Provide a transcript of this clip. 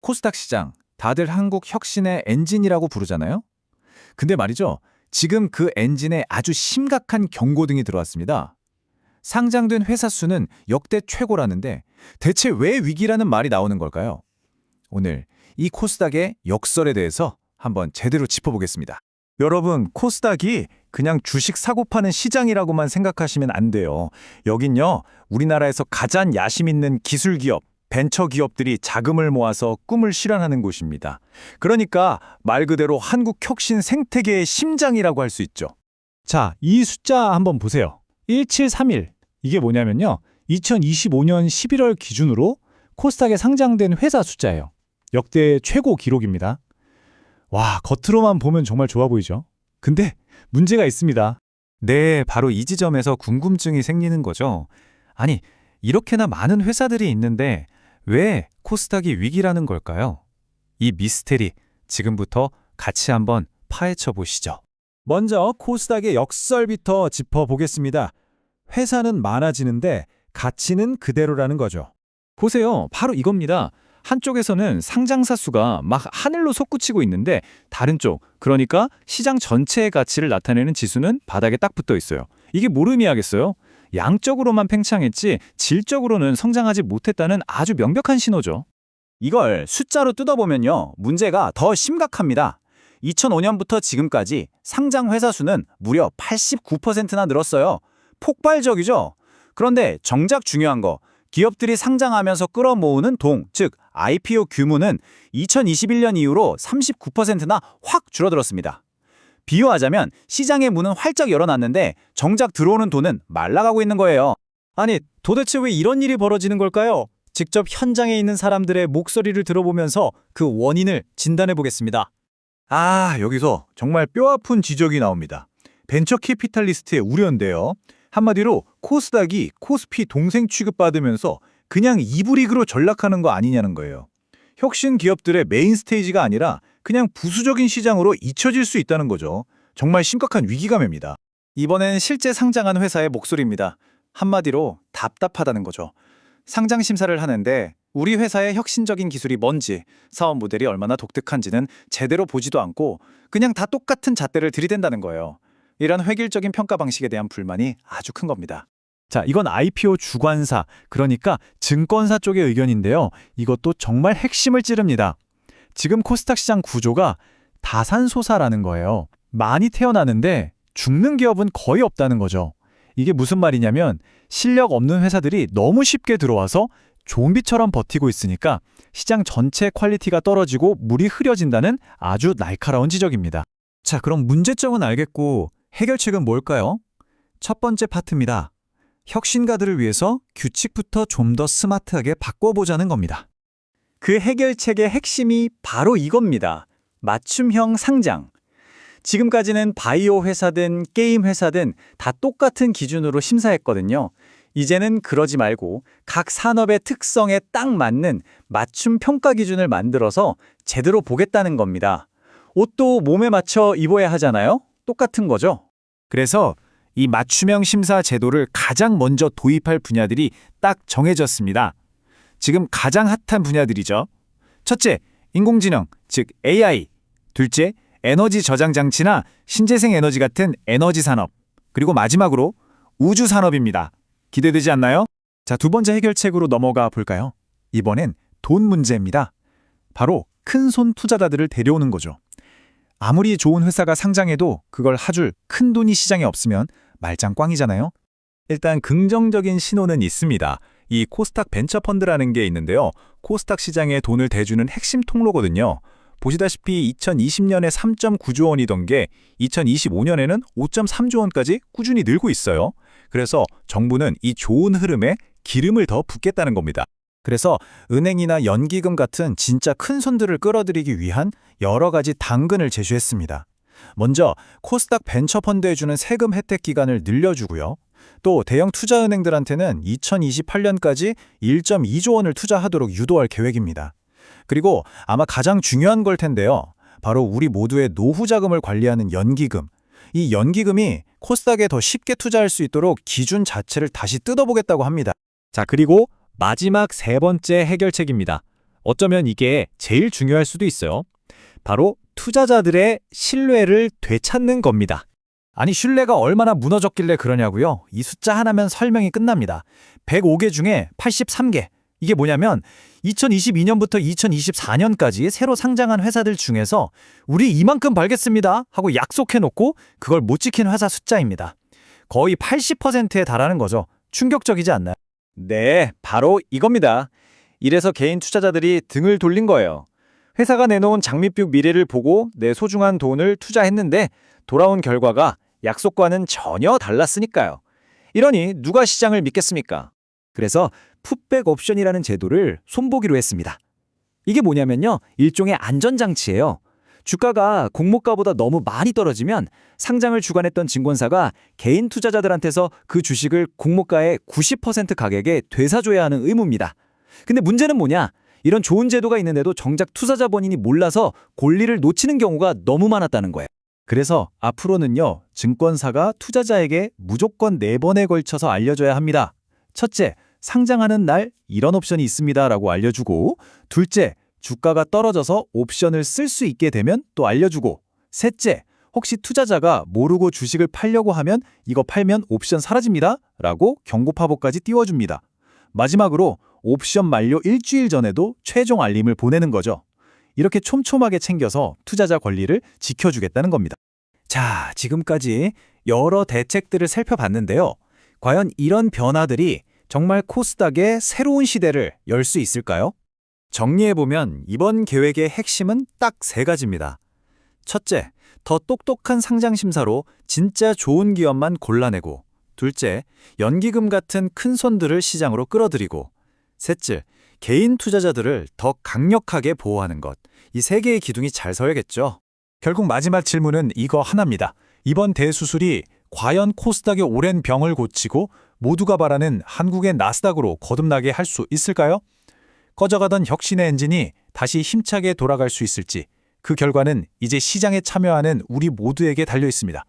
코스닥 시장, 다들 한국 혁신의 엔진이라고 부르잖아요? 근데 말이죠. 지금 그 엔진에 아주 심각한 경고등이 들어왔습니다. 상장된 회사 수는 역대 최고라는데 대체 왜 위기라는 말이 나오는 걸까요? 오늘 이 코스닥의 역설에 대해서 한번 제대로 짚어보겠습니다. 여러분, 코스닥이 그냥 주식 사고 파는 시장이라고만 생각하시면 안 돼요. 여긴요, 우리나라에서 가장 야심 있는 기술 기업, 벤처 기업들이 자금을 모아서 꿈을 실현하는 곳입니다. 그러니까 말 그대로 한국 혁신 생태계의 심장이라고 할 수 있죠. 자, 이 숫자 한번 보세요. 1731. 이게 뭐냐면요. 2025년 11월 기준으로 코스닥에 상장된 회사 숫자예요. 역대 최고 기록입니다. 와, 겉으로만 보면 정말 좋아 보이죠? 근데 문제가 있습니다. 네, 바로 이 지점에서 궁금증이 생기는 거죠. 아니, 이렇게나 많은 회사들이 있는데 왜 코스닥이 위기라는 걸까요? 이 미스테리 지금부터 같이 한번 파헤쳐 보시죠. 먼저 코스닥의 역설부터 짚어보겠습니다. 회사는 많아지는데 가치는 그대로라는 거죠. 보세요. 바로 이겁니다. 한쪽에서는 상장사 수가 막 하늘로 솟구치고 있는데 다른 쪽, 그러니까 시장 전체의 가치를 나타내는 지수는 바닥에 딱 붙어 있어요. 이게 뭘 의미하겠어요? 양적으로만 팽창했지 질적으로는 성장하지 못했다는 아주 명백한 신호죠. 이걸 숫자로 뜯어보면요, 문제가 더 심각합니다. 2005년부터 지금까지 상장 회사 수는 무려 89%나 늘었어요. 폭발적이죠? 그런데 정작 중요한 거, 기업들이 상장하면서 끌어모으는 돈, 즉 IPO 규모는 2021년 이후로 39%나 확 줄어들었습니다. 비유하자면 시장의 문은 활짝 열어놨는데 정작 들어오는 돈은 말라가고 있는 거예요. 아니, 도대체 왜 이런 일이 벌어지는 걸까요? 직접 현장에 있는 사람들의 목소리를 들어보면서 그 원인을 진단해 보겠습니다. 여기서 정말 뼈아픈 지적이 나옵니다. 벤처 캐피탈리스트의 우려인데요. 한마디로 코스닥이 코스피 동생 취급받으면서 그냥 이브릭으로 전락하는 거 아니냐는 거예요. 혁신 기업들의 메인 스테이지가 아니라 그냥 부수적인 시장으로 잊혀질 수 있다는 거죠. 정말 심각한 위기감입니다. 이번엔 실제 상장한 회사의 목소리입니다. 한마디로 답답하다는 거죠. 상장 심사를 하는데 우리 회사의 혁신적인 기술이 뭔지, 사업 모델이 얼마나 독특한지는 제대로 보지도 않고 그냥 다 똑같은 잣대를 들이댄다는 거예요. 이런 획일적인 평가 방식에 대한 불만이 아주 큰 겁니다. 자, 이건 IPO 주관사, 그러니까 증권사 쪽의 의견인데요. 이것도 정말 핵심을 찌릅니다. 지금 코스닥 시장 구조가 다산소사라는 거예요. 많이 태어나는데 죽는 기업은 거의 없다는 거죠. 이게 무슨 말이냐면 실력 없는 회사들이 너무 쉽게 들어와서 좀비처럼 버티고 있으니까 시장 전체 퀄리티가 떨어지고 물이 흐려진다는 아주 날카로운 지적입니다. 자, 그럼 문제점은 알겠고 해결책은 뭘까요? 첫 번째 파트입니다. 혁신가들을 위해서 규칙부터 좀 더 스마트하게 바꿔보자는 겁니다. 그 해결책의 핵심이 바로 이겁니다. 맞춤형 상장. 지금까지는 바이오 회사든 게임 회사든 다 똑같은 기준으로 심사했거든요. 이제는 그러지 말고 각 산업의 특성에 딱 맞는 맞춤 평가 기준을 만들어서 제대로 보겠다는 겁니다. 옷도 몸에 맞춰 입어야 하잖아요? 똑같은 거죠. 그래서 이 맞춤형 심사 제도를 가장 먼저 도입할 분야들이 딱 정해졌습니다. 지금 가장 핫한 분야들이죠. 첫째, 인공지능, 즉 AI. 둘째, 에너지 저장 장치나 신재생 에너지 같은 에너지 산업. 그리고 마지막으로 우주 산업입니다. 기대되지 않나요? 자, 두 번째 해결책으로 넘어가 볼까요? 이번엔 돈 문제입니다. 바로 큰손 투자자들을 데려오는 거죠. 아무리 좋은 회사가 상장해도 그걸 사줄 큰 돈이 시장에 없으면 말짱 꽝이잖아요. 일단 긍정적인 신호는 있습니다. 이 코스닥 벤처펀드라는 게 있는데요. 코스닥 시장에 돈을 대주는 핵심 통로거든요. 보시다시피 2020년에 3.9조 원이던 게 2025년에는 5.3조 원까지 꾸준히 늘고 있어요. 그래서 정부는 이 좋은 흐름에 기름을 더 붓겠다는 겁니다. 그래서 은행이나 연기금 같은 진짜 큰 손들을 끌어들이기 위한 여러 가지 당근을 제시했습니다. 먼저 코스닥 벤처펀드에 주는 세금 혜택 기간을 늘려주고요. 또 대형 투자은행들한테는 2028년까지 1.2조 원을 투자하도록 유도할 계획입니다. 그리고 아마 가장 중요한 걸 텐데요. 바로 우리 모두의 노후 자금을 관리하는 연기금. 이 연기금이 코스닥에 더 쉽게 투자할 수 있도록 기준 자체를 다시 뜯어보겠다고 합니다. 자, 그리고 마지막 세 번째 해결책입니다. 어쩌면 이게 제일 중요할 수도 있어요. 바로 투자자들의 신뢰를 되찾는 겁니다. 아니 신뢰가 얼마나 무너졌길래 그러냐고요? 이 숫자 하나면 설명이 끝납니다. 105개 중에 83개. 이게 뭐냐면 2022년부터 2024년까지 새로 상장한 회사들 중에서 우리 이만큼 벌겠습니다 하고 약속해놓고 그걸 못 지킨 회사 숫자입니다. 거의 80%에 달하는 거죠. 충격적이지 않나요? 네, 바로 이겁니다. 이래서 개인 투자자들이 등을 돌린 거예요. 회사가 내놓은 장밋빛 미래를 보고 내 소중한 돈을 투자했는데 돌아온 결과가 약속과는 전혀 달랐으니까요. 이러니 누가 시장을 믿겠습니까? 그래서 풋백 옵션이라는 제도를 손보기로 했습니다. 이게 뭐냐면요. 일종의 안전장치예요. 주가가 공모가보다 너무 많이 떨어지면 상장을 주관했던 증권사가 개인 투자자들한테서 그 주식을 공모가의 90% 가격에 되사줘야 하는 의무입니다. 근데 문제는 뭐냐? 이런 좋은 제도가 있는데도 정작 투자자 본인이 몰라서 권리를 놓치는 경우가 너무 많았다는 거예요. 그래서 앞으로는요. 증권사가 투자자에게 무조건 4번에 걸쳐서 알려줘야 합니다. 첫째, 상장하는 날 이런 옵션이 있습니다라고 알려주고, 둘째, 주가가 떨어져서 옵션을 쓸 수 있게 되면 또 알려주고, 셋째, 혹시 투자자가 모르고 주식을 팔려고 하면 이거 팔면 옵션 사라집니다 라고 경고파보까지 띄워줍니다. 마지막으로 옵션 만료 일주일 전에도 최종 알림을 보내는 거죠. 이렇게 촘촘하게 챙겨서 투자자 권리를 지켜주겠다는 겁니다. 자, 지금까지 여러 대책들을 살펴봤는데요. 과연 이런 변화들이 정말 코스닥의 새로운 시대를 열 수 있을까요? 정리해보면 이번 계획의 핵심은 딱 3가지입니다. 첫째, 더 똑똑한 상장심사로 진짜 좋은 기업만 골라내고, 둘째, 연기금 같은 큰 손들을 시장으로 끌어들이고, 셋째, 개인 투자자들을 더 강력하게 보호하는 것. 이 3개의 기둥이 잘 서야겠죠. 결국 마지막 질문은 이거 하나입니다. 이번 대수술이 과연 코스닥의 오랜 병을 고치고 모두가 바라는 한국의 나스닥으로 거듭나게 할 수 있을까요? 꺼져가던 혁신의 엔진이 다시 힘차게 돌아갈 수 있을지, 그 결과는 이제 시장에 참여하는 우리 모두에게 달려 있습니다.